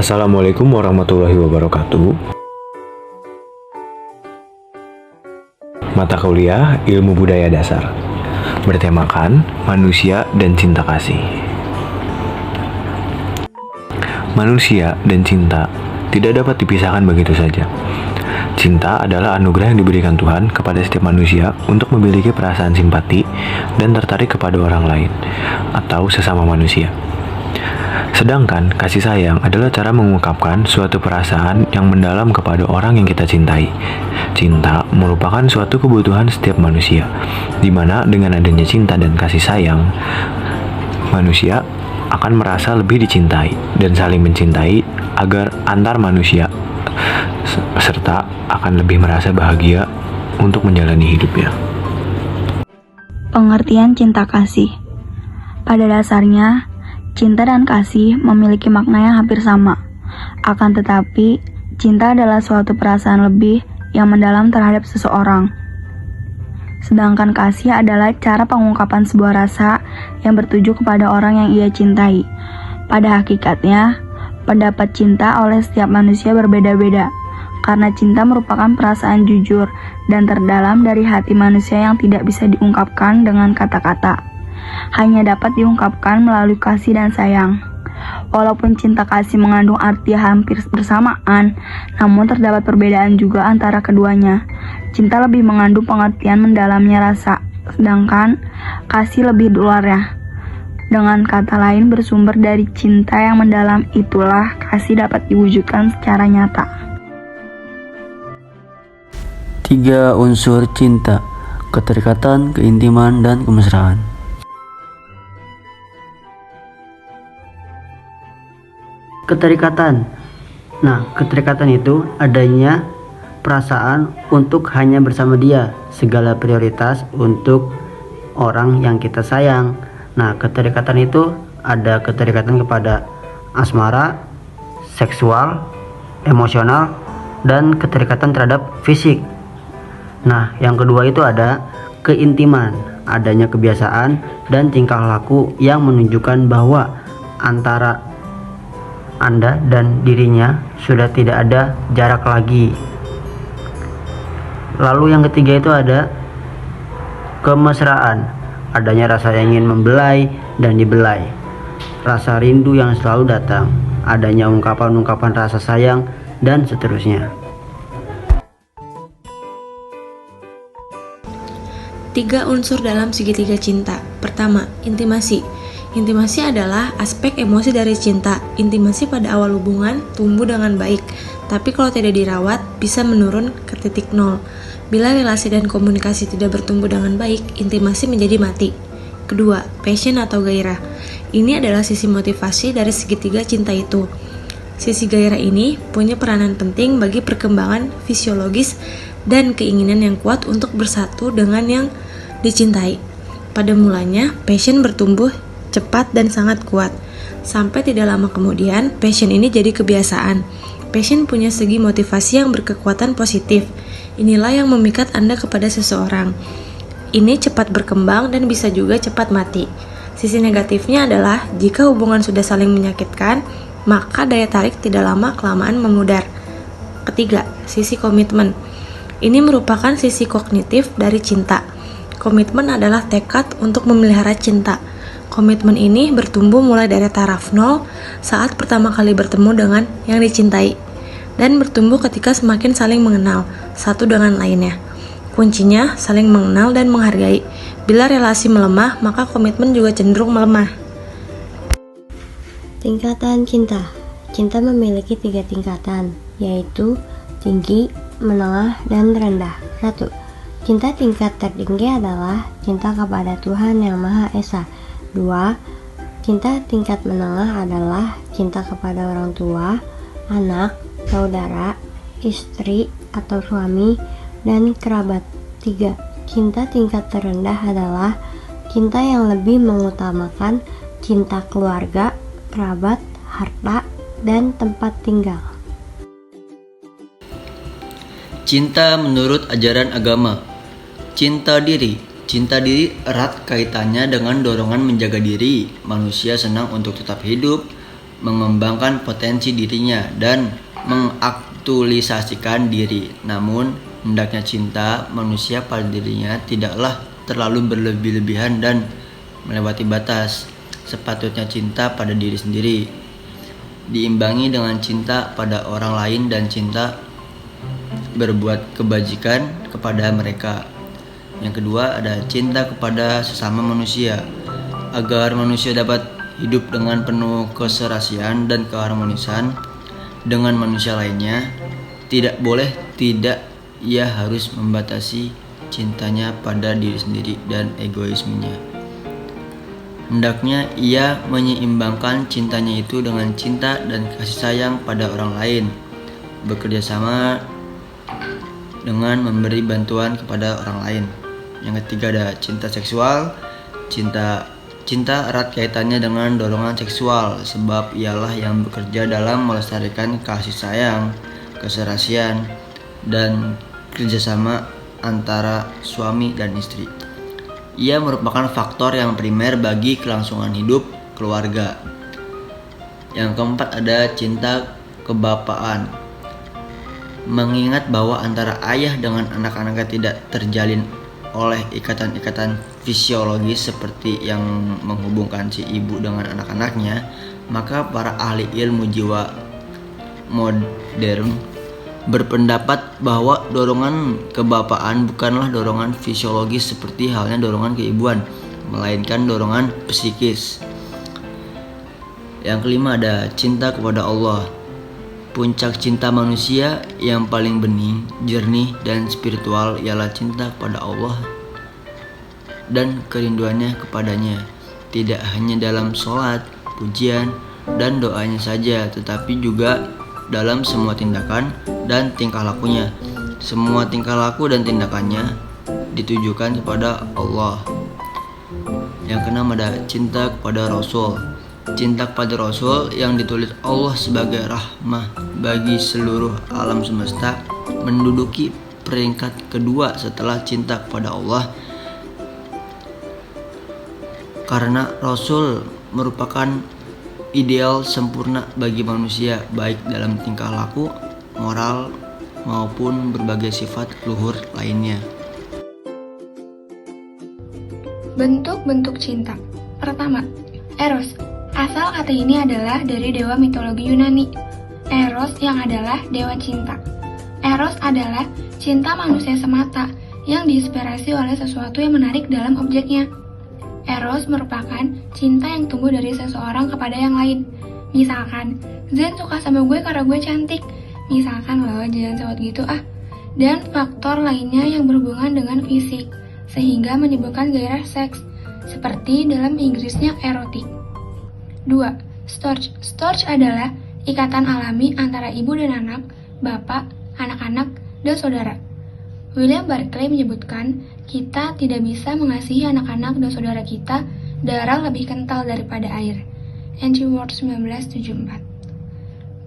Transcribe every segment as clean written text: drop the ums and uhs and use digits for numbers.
Assalamualaikum warahmatullahi wabarakatuh. Mata kuliah Ilmu Budaya Dasar bertemakan manusia dan cinta kasih. Manusia dan cinta tidak dapat dipisahkan begitu saja. Cinta adalah anugerah yang diberikan Tuhan kepada setiap manusia untuk memiliki perasaan simpati dan tertarik kepada orang lain atau sesama manusia. Sedangkan kasih sayang adalah cara mengungkapkan suatu perasaan yang mendalam kepada orang yang kita cintai. Cinta merupakan suatu kebutuhan setiap manusia, di mana dengan adanya cinta dan kasih sayang, manusia akan merasa lebih dicintai dan saling mencintai agar antar manusia serta akan lebih merasa bahagia untuk menjalani hidupnya. Pengertian cinta kasih. Pada dasarnya, cinta dan kasih memiliki makna yang hampir sama. Akan tetapi, cinta adalah suatu perasaan lebih yang mendalam terhadap seseorang. Sedangkan kasih adalah cara pengungkapan sebuah rasa yang bertuju kepada orang yang ia cintai. Pada hakikatnya, pendapat cinta oleh setiap manusia berbeda-beda, karena cinta merupakan perasaan jujur dan terdalam dari hati manusia yang tidak bisa diungkapkan dengan kata-kata. Hanya dapat diungkapkan melalui kasih dan sayang. Walaupun cinta kasih mengandung arti hampir bersamaan, namun terdapat perbedaan juga antara keduanya. Cinta lebih mengandung pengertian mendalamnya rasa, sedangkan kasih lebih luarnya. Dengan kata lain, bersumber dari cinta yang mendalam itulah kasih dapat diwujudkan secara nyata. 3 unsur cinta: keterikatan, keintiman, dan kemesraan. Keterikatan. Nah, keterikatan itu adanya perasaan untuk hanya bersama dia, segala prioritas untuk orang yang kita sayang. Nah, keterikatan itu ada keterikatan kepada asmara, seksual, emosional, dan keterikatan terhadap fisik. Nah, yang kedua itu ada keintiman, adanya kebiasaan dan tingkah laku yang menunjukkan bahwa antara Anda dan dirinya sudah tidak ada jarak lagi. Lalu yang ketiga itu ada kemesraan, adanya rasa ingin membelai dan dibelai, rasa rindu yang selalu datang, adanya ungkapan-ungkapan rasa sayang, dan seterusnya. 3 unsur dalam segitiga cinta. Pertama, intimasi. Intimasi adalah aspek emosi dari cinta. Intimasi pada awal hubungan tumbuh dengan baik, tapi kalau tidak dirawat bisa menurun ke titik nol. Bila relasi dan komunikasi tidak bertumbuh dengan baik, intimasi menjadi mati. Kedua, passion atau gairah. Ini adalah sisi motivasi dari segitiga cinta itu. Sisi gairah ini punya peranan penting bagi perkembangan fisiologis dan keinginan yang kuat untuk bersatu dengan yang dicintai. Pada mulanya, passion bertumbuh cepat dan sangat kuat. Sampai tidak lama kemudian, passion ini jadi kebiasaan. Passion punya segi motivasi yang berkekuatan positif. Inilah yang memikat Anda kepada seseorang. Ini cepat berkembang dan bisa juga cepat mati. Sisi negatifnya adalah jika hubungan sudah saling menyakitkan, maka daya tarik tidak lama-kelamaan memudar. Ketiga, sisi komitmen. Ini merupakan sisi kognitif dari cinta. Komitmen adalah tekad untuk memelihara cinta. Komitmen ini bertumbuh mulai dari taraf 0 saat pertama kali bertemu dengan yang dicintai, dan bertumbuh ketika semakin saling mengenal satu dengan lainnya. Kuncinya saling mengenal dan menghargai. Bila relasi melemah, maka komitmen juga cenderung melemah. Tingkatan cinta. Cinta memiliki 3 tingkatan, yaitu tinggi, menengah, dan rendah. 1. Cinta tingkat tertinggi adalah cinta kepada Tuhan Yang Maha Esa. 2. Cinta tingkat menengah adalah cinta kepada orang tua, anak, saudara, istri atau suami, dan kerabat. 3. Cinta tingkat terendah adalah cinta yang lebih mengutamakan cinta keluarga, kerabat, harta, dan tempat tinggal. Cinta menurut ajaran agama. Cinta diri. Cinta diri erat kaitannya dengan dorongan menjaga diri. Manusia senang untuk tetap hidup, mengembangkan potensi dirinya dan mengaktualisasikan diri. Namun, hendaknya cinta manusia pada dirinya tidaklah terlalu berlebih-lebihan dan melewati batas. Sepatutnya cinta pada diri sendiri diimbangi dengan cinta pada orang lain dan cinta berbuat kebajikan kepada mereka. Yang kedua ada cinta kepada sesama manusia. Agar manusia dapat hidup dengan penuh keserasian dan keharmonisan dengan manusia lainnya, ia harus membatasi cintanya pada diri sendiri dan egoismenya. Hendaknya ia menyeimbangkan cintanya itu dengan cinta dan kasih sayang pada orang lain, bekerja sama dengan memberi bantuan kepada orang lain. Yang ketiga ada cinta seksual. Cinta erat kaitannya dengan dorongan seksual, sebab ialah yang bekerja dalam melestarikan kasih sayang, keserasian, dan kerjasama antara suami dan istri. Ia merupakan faktor yang primer bagi kelangsungan hidup keluarga. Yang keempat ada cinta kebapaan. Mengingat bahwa antara ayah dengan anak-anaknya tidak terjalin oleh ikatan-ikatan fisiologis seperti yang menghubungkan si ibu dengan anak-anaknya, maka para ahli ilmu jiwa modern berpendapat bahwa dorongan kebapaan bukanlah dorongan fisiologis seperti halnya dorongan keibuan, melainkan dorongan psikis. Yang kelima ada cinta kepada Allah. Puncak cinta manusia yang paling bening, jernih, dan spiritual ialah cinta kepada Allah dan kerinduannya kepadanya. Tidak hanya dalam sholat, pujian, dan doanya saja, tetapi juga dalam semua tindakan dan tingkah lakunya. Semua tingkah laku dan tindakannya ditujukan kepada Allah. Yang keenam ada cinta kepada Rasul. Cinta kepada Rasul yang ditulis Allah sebagai rahmah bagi seluruh alam semesta menduduki peringkat kedua setelah cinta kepada Allah, karena Rasul merupakan ideal sempurna bagi manusia baik dalam tingkah laku, moral, maupun berbagai sifat luhur lainnya. Bentuk-bentuk cinta. Pertama, Eros. Asal kata ini adalah dari dewa mitologi Yunani, Eros yang adalah dewa cinta. Eros adalah cinta manusia semata yang diinspirasi oleh sesuatu yang menarik dalam objeknya. Eros merupakan cinta yang tumbuh dari seseorang kepada yang lain. Misalkan, Zen suka sama gue karena gue cantik. Misalkan loh, jangan sewot gitu ah. Dan faktor lainnya yang berhubungan dengan fisik, sehingga menyebabkan gairah seks, seperti dalam Inggrisnya erotik. 2. Storge. Storge adalah ikatan alami antara ibu dan anak, bapak, anak-anak, dan saudara. William Barclay menyebutkan, kita tidak bisa mengasihi anak-anak dan saudara kita darah lebih kental daripada air. N.G. Ward 1974.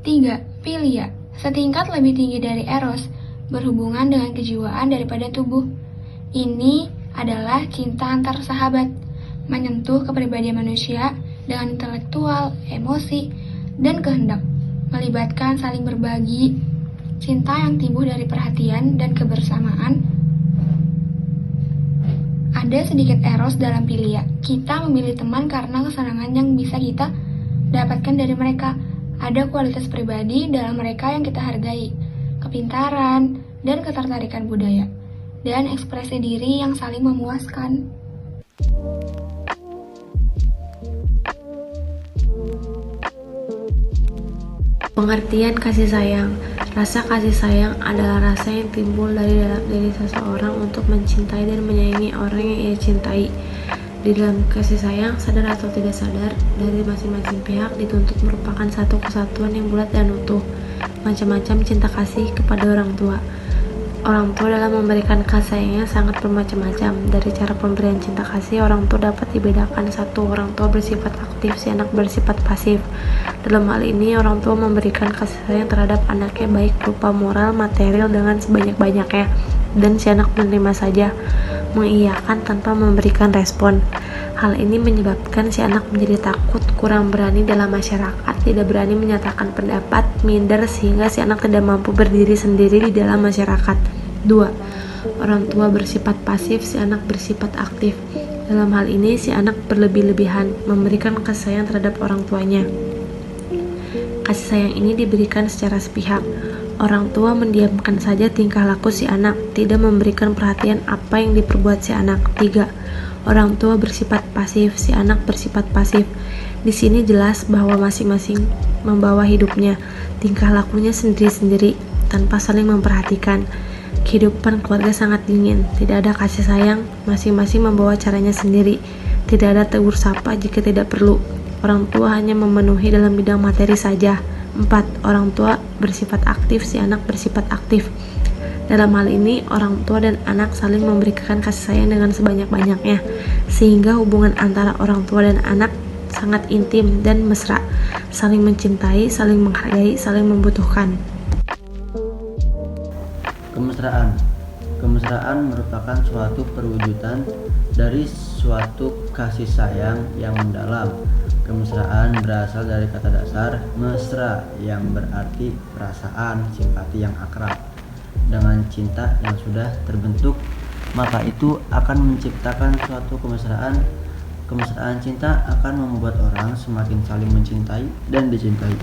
3. Philia. Setingkat lebih tinggi dari Eros, berhubungan dengan kejiwaan daripada tubuh. Ini adalah cinta antar sahabat, menyentuh kepribadian manusia dengan intelektual, emosi, dan kehendak, melibatkan saling berbagi, cinta yang timbul dari perhatian dan kebersamaan. Ada sedikit eros dalam Philia. Kita memilih teman karena kesenangan yang bisa kita dapatkan dari mereka. Ada kualitas pribadi dalam mereka yang kita hargai, kepintaran, dan ketertarikan budaya, dan ekspresi diri yang saling memuaskan. Pengertian kasih sayang. Rasa kasih sayang adalah rasa yang timbul dari dalam diri seseorang untuk mencintai dan menyayangi orang yang ia cintai. Di dalam kasih sayang, sadar atau tidak sadar, dari masing-masing pihak dituntut merupakan satu kesatuan yang bulat dan utuh. Macam-macam cinta kasih kepada orang tua. Orang tua dalam memberikan kasih sayangnya sangat bermacam-macam. Dari cara pemberian cinta kasih, orang tua dapat dibedakan. 1. Orang tua bersifat aktif, si anak bersifat pasif. Dalam hal ini, orang tua memberikan kasih sayang terhadap anaknya baik berupa moral, material dengan sebanyak-banyaknya, dan si anak menerima saja, mengiyakan tanpa memberikan respon. Hal ini menyebabkan si anak menjadi takut, kurang berani dalam masyarakat. tidak berani menyatakan pendapat, minder sehingga si anak tidak mampu berdiri sendiri di dalam masyarakat. 2. Orang tua bersifat pasif, si anak bersifat aktif. Dalam hal ini, si anak berlebih-lebihan, memberikan kasih sayang terhadap orang tuanya. Kasih sayang ini diberikan secara sepihak. Orang tua mendiamkan saja tingkah laku si anak, tidak memberikan perhatian apa yang diperbuat si anak. 3. Orang tua bersifat pasif, si anak bersifat pasif. Di sini jelas bahwa masing-masing membawa hidupnya, tingkah lakunya sendiri-sendiri, tanpa saling memperhatikan. Kehidupan keluarga sangat dingin, tidak ada kasih sayang, masing-masing membawa caranya sendiri, tidak ada tegur sapa jika tidak perlu. Orang tua hanya memenuhi dalam bidang materi saja. 4. Orang tua bersifat aktif, si anak bersifat aktif. Dalam hal ini, orang tua dan anak saling memberikan kasih sayang dengan sebanyak-banyaknya, sehingga hubungan antara orang tua dan anak sangat intim dan mesra, saling mencintai, saling menghargai, saling membutuhkan. Kemesraan. Kemesraan merupakan suatu perwujudan dari suatu kasih sayang yang mendalam. Kemesraan berasal dari kata dasar mesra yang berarti perasaan simpati yang akrab. Dengan cinta yang sudah terbentuk, maka itu akan menciptakan suatu kemesraan. Kemesraan cinta akan membuat orang semakin saling mencintai dan dicintai.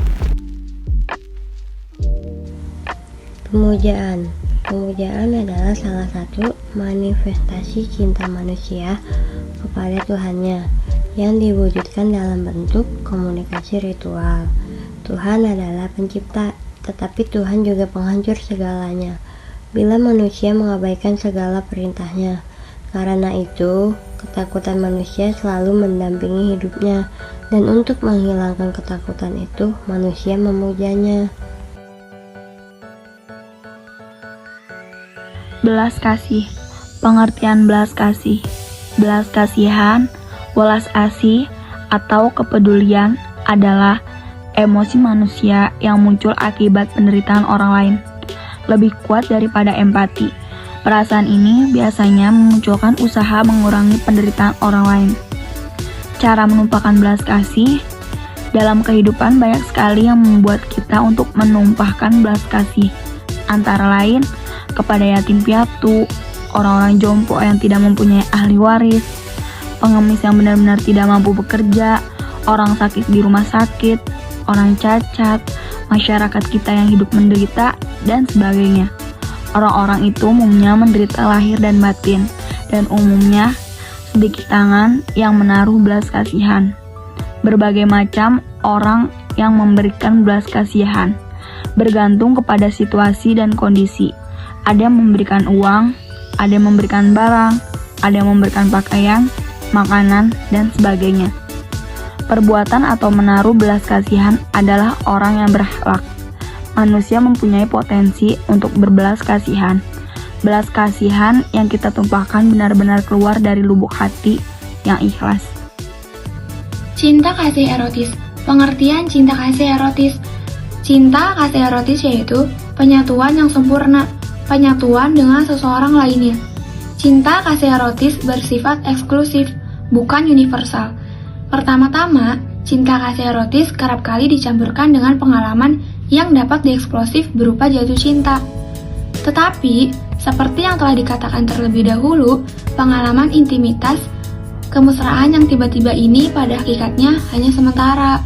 Pemujaan. Pemujaan adalah salah satu manifestasi cinta manusia kepada Tuhannya yang diwujudkan dalam bentuk komunikasi ritual. Tuhan adalah pencipta, tetapi Tuhan juga penghancur segalanya bila manusia mengabaikan segala perintahnya. Karena itu, ketakutan manusia selalu mendampingi hidupnya, dan untuk menghilangkan ketakutan itu, manusia memujanya. Belas kasih. Pengertian belas kasih. Belas kasihan, welas asih, atau kepedulian adalah emosi manusia yang muncul akibat penderitaan orang lain. Lebih kuat daripada empati. Perasaan ini biasanya memunculkan usaha mengurangi penderitaan orang lain. Cara menumpahkan belas kasih. Dalam kehidupan banyak sekali yang membuat kita untuk menumpahkan belas kasih. Antara lain, kepada yatim piatu, orang-orang jompo yang tidak mempunyai ahli waris, pengemis yang benar-benar tidak mampu bekerja, orang sakit di rumah sakit, orang cacat, masyarakat kita yang hidup menderita, dan sebagainya. Orang-orang itu umumnya menderita lahir dan batin, dan umumnya sedikit tangan yang menaruh belas kasihan. Berbagai macam orang yang memberikan belas kasihan, bergantung kepada situasi dan kondisi. Ada yang memberikan uang, ada yang memberikan barang, ada yang memberikan pakaian, makanan, dan sebagainya. Perbuatan atau menaruh belas kasihan adalah orang yang berakhlak. Manusia mempunyai potensi untuk berbelas kasihan. Belas kasihan yang kita tumpahkan benar-benar keluar dari lubuk hati yang ikhlas. Cinta kasih erotis. Pengertian cinta kasih erotis. Cinta kasih erotis yaitu penyatuan yang sempurna, penyatuan dengan seseorang lainnya. Cinta kasih erotis bersifat eksklusif, bukan universal. Pertama-tama, cinta kasih erotis kerap kali dicampurkan dengan pengalaman yang dapat dieksplosif berupa jatuh cinta. Tetapi, seperti yang telah dikatakan terlebih dahulu, pengalaman intimitas, kemesraan yang tiba-tiba ini pada hakikatnya hanya sementara.